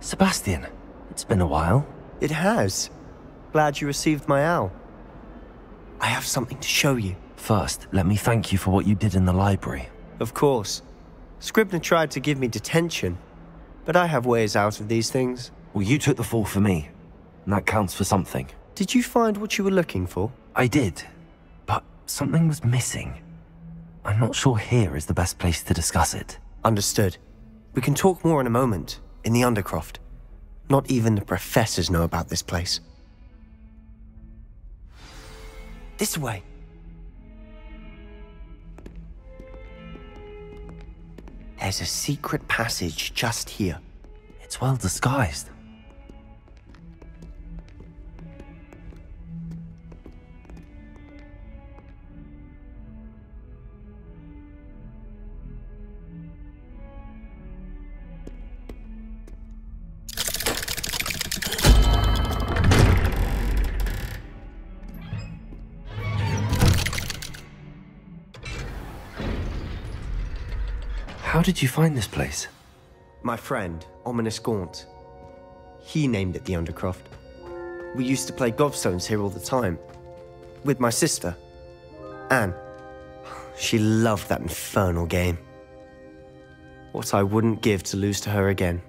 Sebastian, it's been a while. It has. Glad you received my owl. I have something to show you. First, let me thank you for what you did in the library. Of course. Scribner tried to give me detention, but I have ways out of these things. Well, you took the fall for me, and that counts for something. Did you find what you were looking for? I did, but something was missing. I'm not sure here is the best place to discuss it. Understood. We can talk more in a moment, in the Undercroft. Not even the professors know about this place. This way. There's a secret passage just here. It's well disguised. How did you find this place? My friend, Ominous Gaunt. He named it the Undercroft. We used to play gobstones here all the time. With my sister, Anne. She loved that infernal game. What I wouldn't give to lose to her again.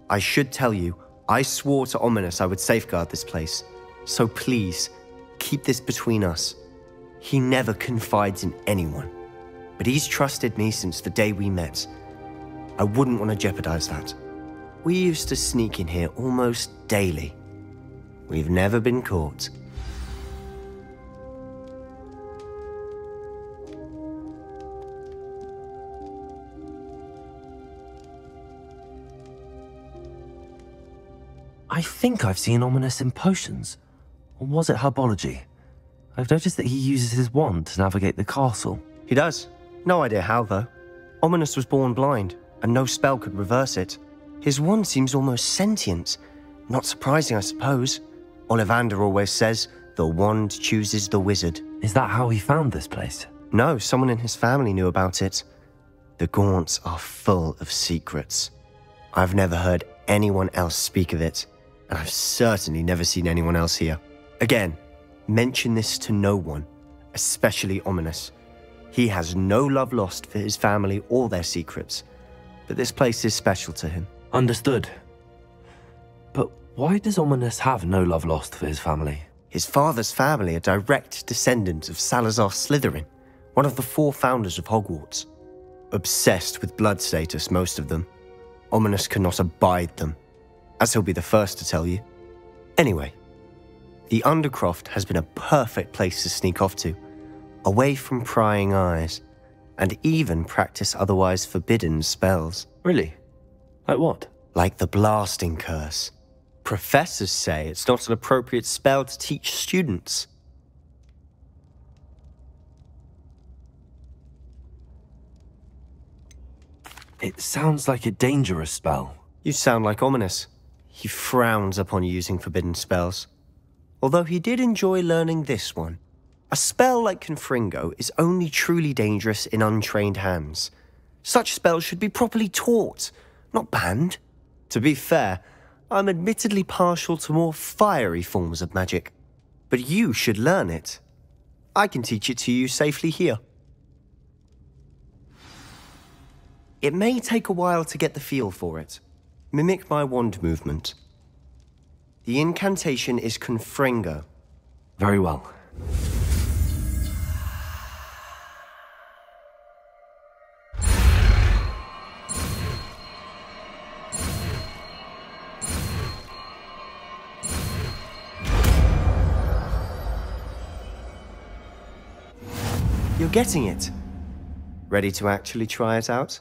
I should tell you, I swore to Ominous I would safeguard this place. So please, keep this between us. He never confides in anyone. But he's trusted me since the day we met. I wouldn't want to jeopardize that. We used to sneak in here almost daily. We've never been caught. I think I've seen Ominous in potions. Or was it herbology? I've noticed that he uses his wand to navigate the castle. He does. No idea how, though. Ominous was born blind, and no spell could reverse it. His wand seems almost sentient. Not surprising, I suppose. Ollivander always says, the wand chooses the wizard. Is that how he found this place? No, someone in his family knew about it. The Gaunts are full of secrets. I've never heard anyone else speak of it, and I've certainly never seen anyone else here. Again, mention this to no one, especially Ominous. He has no love lost for his family or their secrets, but this place is special to him. Understood. But why does Ominous have no love lost for his family? His father's family are direct descendants of Salazar Slytherin, one of the 4 founders of Hogwarts. Obsessed with blood status, most of them. Ominous cannot abide them, as he'll be the first to tell you. Anyway, the Undercroft has been a perfect place to sneak off to, away from prying eyes, and even practice otherwise forbidden spells. Really? Like what? Like the blasting curse. Professors say it's not an appropriate spell to teach students. It sounds like a dangerous spell. You sound like Ominous. He frowns upon using forbidden spells. Although he did enjoy learning this one. A spell like Confringo is only truly dangerous in untrained hands. Such spells should be properly taught, not banned. To be fair, I'm admittedly partial to more fiery forms of magic. But you should learn it. I can teach it to you safely here. It may take a while to get the feel for it. Mimic my wand movement. The incantation is Confringo. Very well. You're getting it. Ready to actually try it out?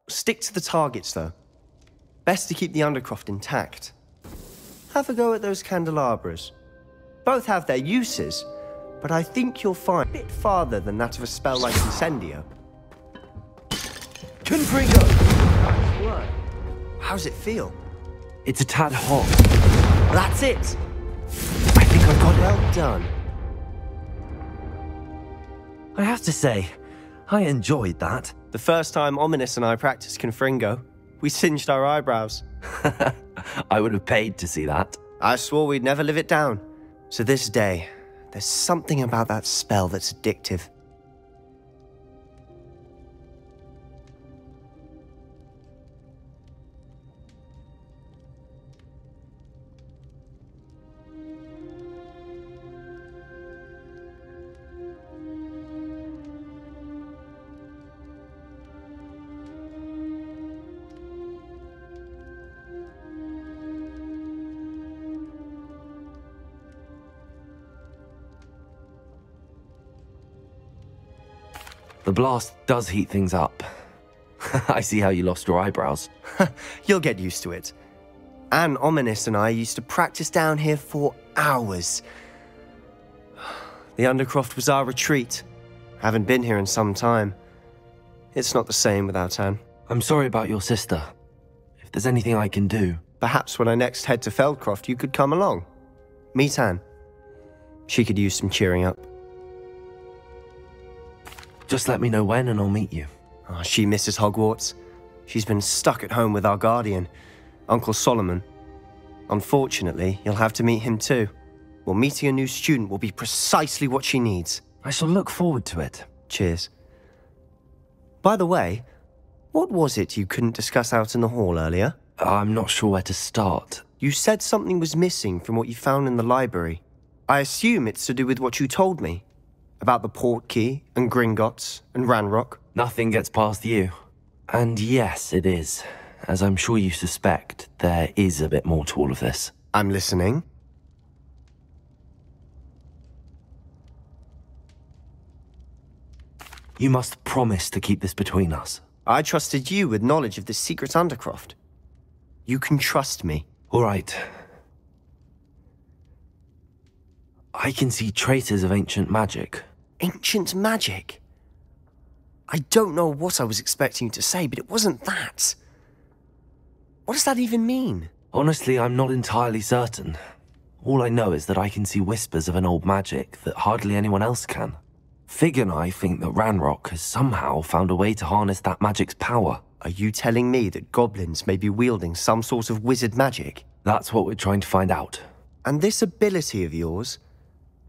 Stick to the targets, though. Best to keep the Undercroft intact. Have a go at those candelabras. Both have their uses, but I think you'll find a bit farther than that of a spell like Incendio. Confringo! Nice work. How's it feel? It's a tad hot. That's it! I think I've got it. Well done. I have to say, I enjoyed that. The first time Ominous and I practiced Confringo, we singed our eyebrows. I would have paid to see that. I swore we'd never live it down. So this day, there's something about that spell that's addictive. The blast does heat things up. I see how you lost your eyebrows. You'll get used to it. Anne, Ominous and I used to practice down here for hours. The Undercroft was our retreat. Haven't been here in some time. It's not the same without Anne. I'm sorry about your sister. If there's anything I can do... Perhaps when I next head to Feldcroft, you could come along. Meet Anne. She could use some cheering up. Just let me know when and I'll meet you. Oh, she misses Hogwarts. She's been stuck at home with our guardian, Uncle Solomon. Unfortunately, you'll have to meet him too. Well, meeting a new student will be precisely what she needs. I shall look forward to it. Cheers. By the way, what was it you couldn't discuss out in the hall earlier? I'm not sure where to start. You said something was missing from what you found in the library. I assume it's to do with what you told me. About the Portkey, and Gringotts, and Ranrock. Nothing gets past you. And yes, it is. As I'm sure you suspect, there is a bit more to all of this. I'm listening. You must promise to keep this between us. I trusted you with knowledge of the secret Undercroft. You can trust me. All right. I can see traces of ancient magic. Ancient magic? I don't know what I was expecting you to say, but it wasn't that. What does that even mean? Honestly, I'm not entirely certain. All I know is that I can see whispers of an old magic that hardly anyone else can. Fig and I think that Ranrock has somehow found a way to harness that magic's power. Are you telling me that goblins may be wielding some sort of wizard magic? That's what we're trying to find out. And this ability of yours,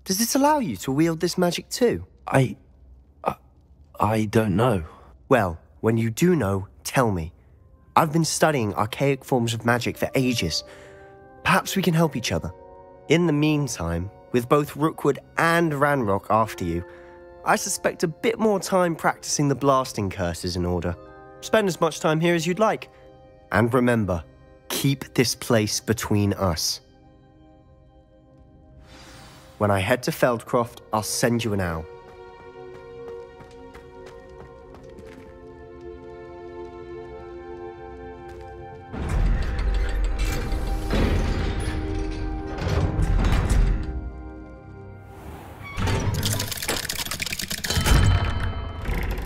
does it allow you to wield this magic too? I don't know. Well, when you do know, tell me. I've been studying archaic forms of magic for ages. Perhaps we can help each other. In the meantime, with both Rookwood and Ranrock after you, I suspect a bit more time practicing the blasting curse is in order. Spend as much time here as you'd like. And remember, keep this place between us. When I head to Feldcroft, I'll send you an owl.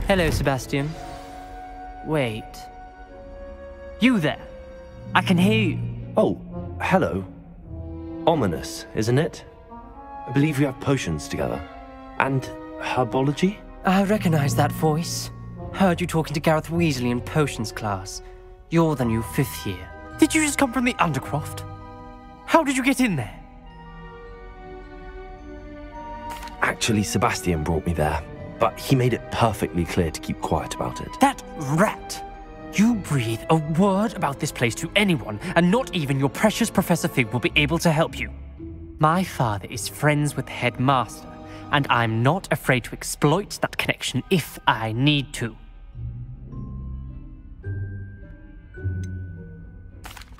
Hello, Sebastian. Wait. You there? I can hear you. Oh, hello. Ominous, isn't it? I believe we have potions together. And herbology? I recognize that voice. Heard you talking to Gareth Weasley in potions class. You're the new 5th year. Did you just come from the Undercroft? How did you get in there? Actually, Sebastian brought me there, but he made it perfectly clear to keep quiet about it. That rat! You breathe a word about this place to anyone, and not even your precious Professor Fig will be able to help you. My father is friends with the headmaster, and I'm not afraid to exploit that connection if I need to.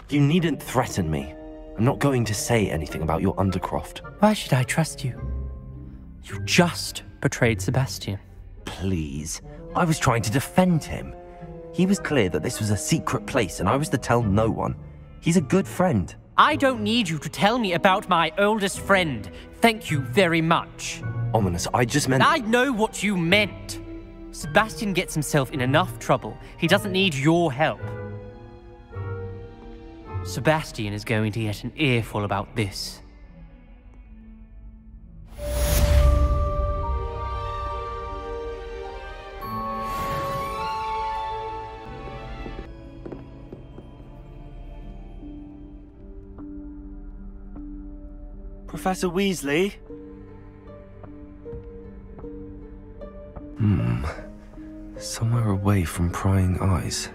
You needn't threaten me. I'm not going to say anything about your Undercroft. Why should I trust you? You just betrayed Sebastian. Please. I was trying to defend him. He was clear that this was a secret place and I was to tell no one. He's a good friend. I don't need you to tell me about my oldest friend. Thank you very much. Ominous, I just meant... I know what you meant. Sebastian gets himself in enough trouble. He doesn't need your help. Sebastian is going to get an earful about this. Professor Weasley? Somewhere away from prying eyes.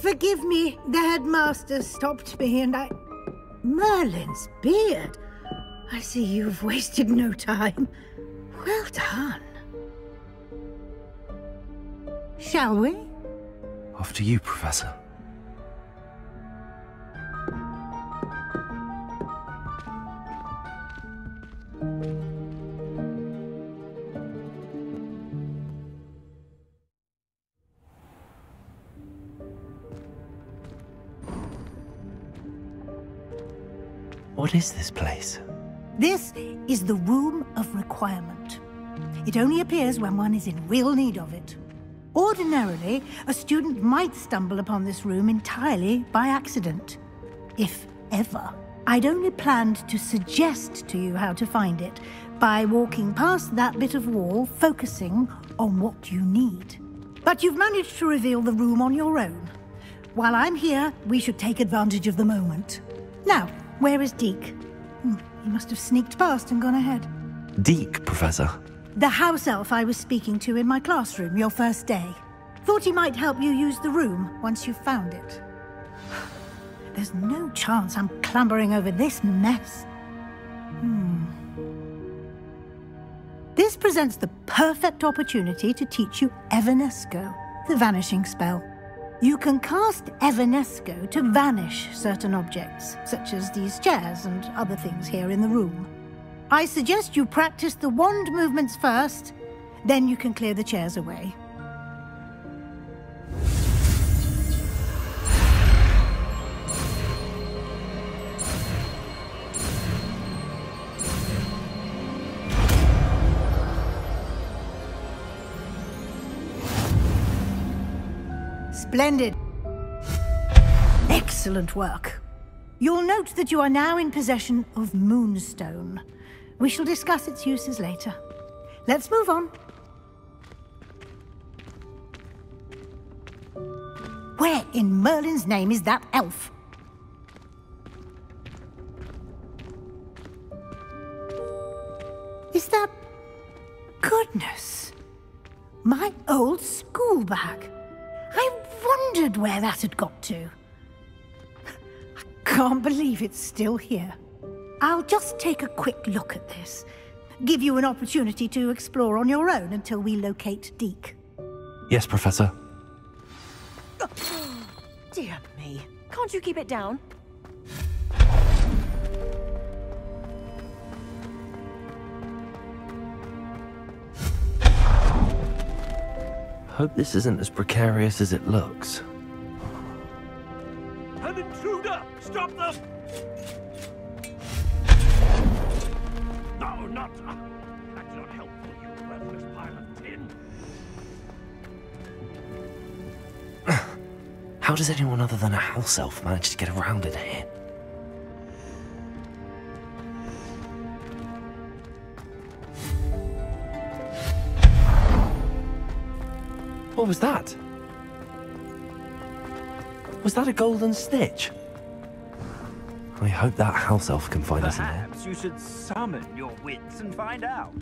Forgive me, the headmaster stopped me and I... Merlin's beard. I see you've wasted no time. Well done. Shall we? After you, Professor. What is this place? This is the Room of Requirement. It only appears when one is in real need of it. Ordinarily, a student might stumble upon this room entirely by accident. If ever. I'd only planned to suggest to you how to find it by walking past that bit of wall, focusing on what you need. But you've managed to reveal the room on your own. While I'm here, we should take advantage of the moment. Now, where is Deke? He must have sneaked past and gone ahead. Deke, Professor. The house elf I was speaking to in my classroom your first day. Thought he might help you use the room once you've found it. There's no chance I'm clambering over this mess. This presents the perfect opportunity to teach you Evanesco, the vanishing spell. You can cast Evanesco to vanish certain objects, such as these chairs and other things here in the room. I suggest you practice the wand movements first, then you can clear the chairs away. Splendid. Excellent work. You'll note that you are now in possession of Moonstone. We shall discuss its uses later. Let's move on. Where in Merlin's name is that elf? Is that... Goodness. My old school bag. I wondered where that had got to. I can't believe it's still here. I'll just take a quick look at this. Give you an opportunity to explore on your own until we locate Deke. Yes, Professor. Dear me. Can't you keep it down? Hope this isn't as precarious as it looks. An intruder! Stop them! No, not... That's not helpful, you worthless pile of tin. How does anyone other than a house elf manage to get around in here? What was that? Was that a golden stitch? I hope that house elf can find us in there. Perhaps you should summon your wits and find out.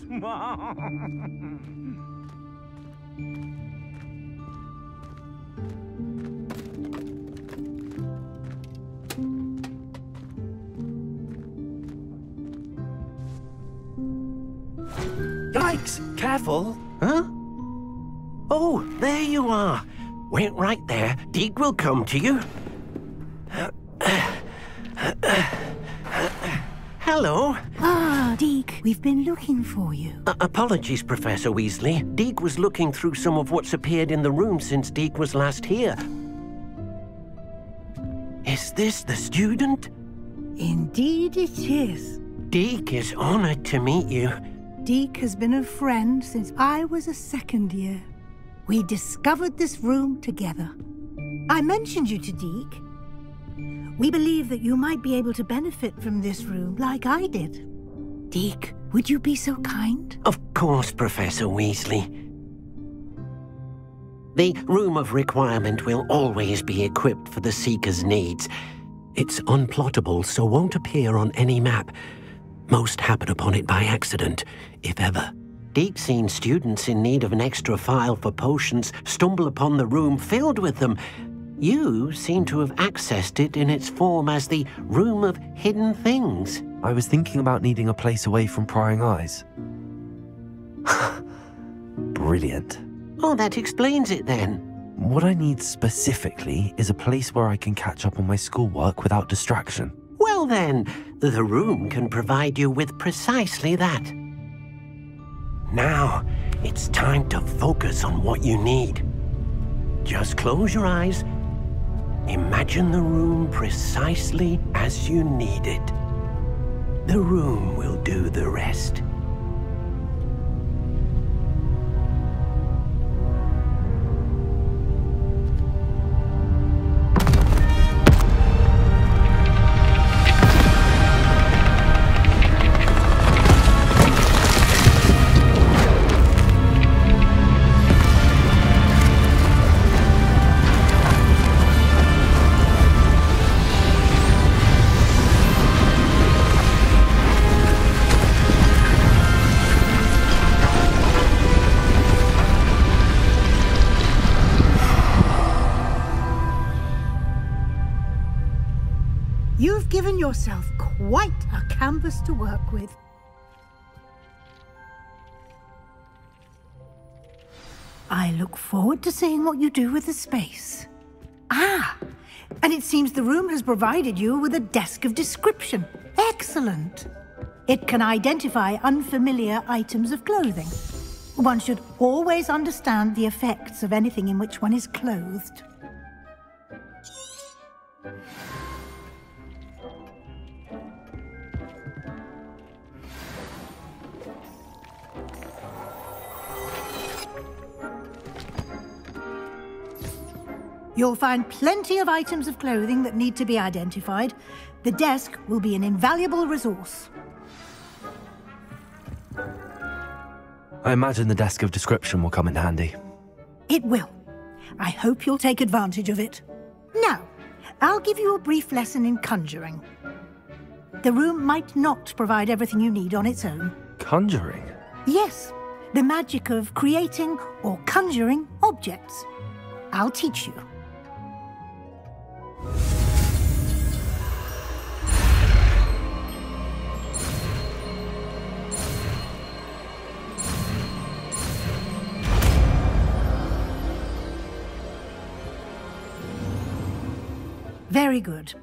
Yikes! Careful! Huh? Oh, there you are. Wait right there. Deke will come to you. Hello. Ah, Deke, we've been looking for you. Apologies, Professor Weasley. Deke was looking through some of what's appeared in the room since Deke was last here. Is this the student? Indeed it is. Deke is honored to meet you. Deke has been a friend since I was a second year. We discovered this room together. I mentioned you to Deke. We believe that you might be able to benefit from this room like I did. Deke, would you be so kind? Of course, Professor Weasley. The Room of Requirement will always be equipped for the Seeker's needs. It's unplottable, so won't appear on any map. Most happen upon it by accident, if ever. Deke's seen students in need of an extra file for potions stumble upon the room filled with them. You seem to have accessed it in its form as the Room of Hidden Things. I was thinking about needing a place away from prying eyes. Brilliant. Oh, that explains it then. What I need specifically is a place where I can catch up on my schoolwork without distraction. Well then, the room can provide you with precisely that. Now, it's time to focus on what you need. Just close your eyes. Imagine the room precisely as you need it. The room will do the rest. You've given yourself quite a canvas to work with. I look forward to seeing what you do with the space. Ah, and it seems the room has provided you with a desk of description. Excellent. It can identify unfamiliar items of clothing. One should always understand the effects of anything in which one is clothed. You'll find plenty of items of clothing that need to be identified. The desk will be an invaluable resource. I imagine the desk of description will come in handy. It will. I hope you'll take advantage of it. Now, I'll give you a brief lesson in conjuring. The room might not provide everything you need on its own. Conjuring? Yes, the magic of creating or conjuring objects. I'll teach you. Very good.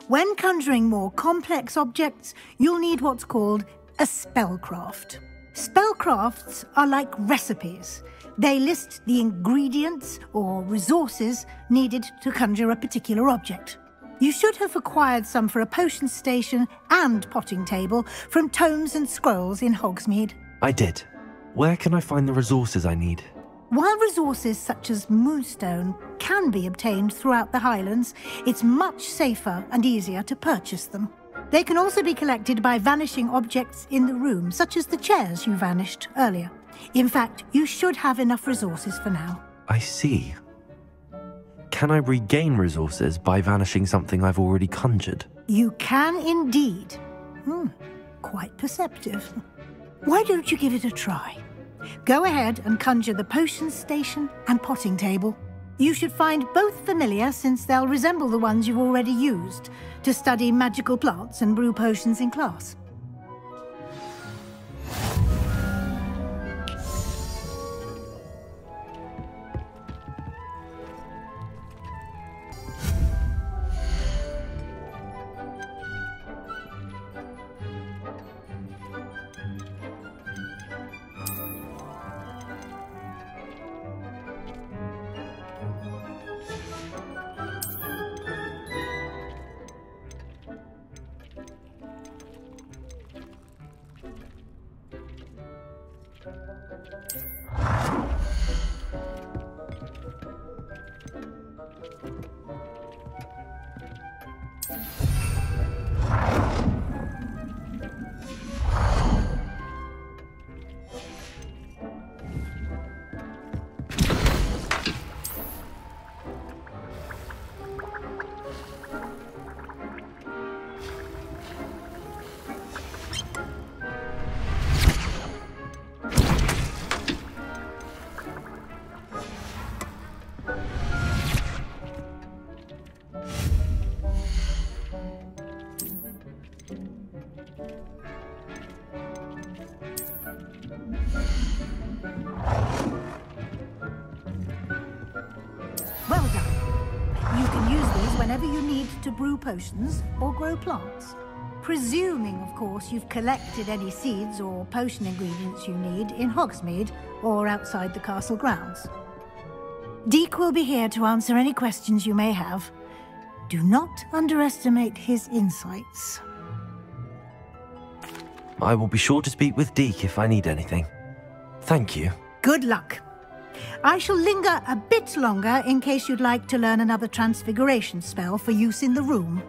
When conjuring more complex objects, you'll need what's called a spellcraft. Spellcrafts are like recipes. They list the ingredients or resources needed to conjure a particular object. You should have acquired some for a potion station and potting table from tomes and scrolls in Hogsmeade. I did. Where can I find the resources I need? While resources such as moonstone can be obtained throughout the Highlands, it's much safer and easier to purchase them. They can also be collected by vanishing objects in the room, such as the chairs you vanished earlier. In fact, you should have enough resources for now. I see. Can I regain resources by vanishing something I've already conjured? You can indeed. Quite perceptive. Why don't you give it a try? Go ahead and conjure the potion station and potting table. You should find both familiar, since they'll resemble the ones you've already used to study magical plants and brew potions in class. Well done. You can use these whenever you need to brew potions or grow plants. Presuming, of course, you've collected any seeds or potion ingredients you need in Hogsmeade or outside the castle grounds. Deek will be here to answer any questions you may have. Do not underestimate his insights. I will be sure to speak with Deek if I need anything. Thank you. Good luck. I shall linger a bit longer in case you'd like to learn another transfiguration spell for use in the room.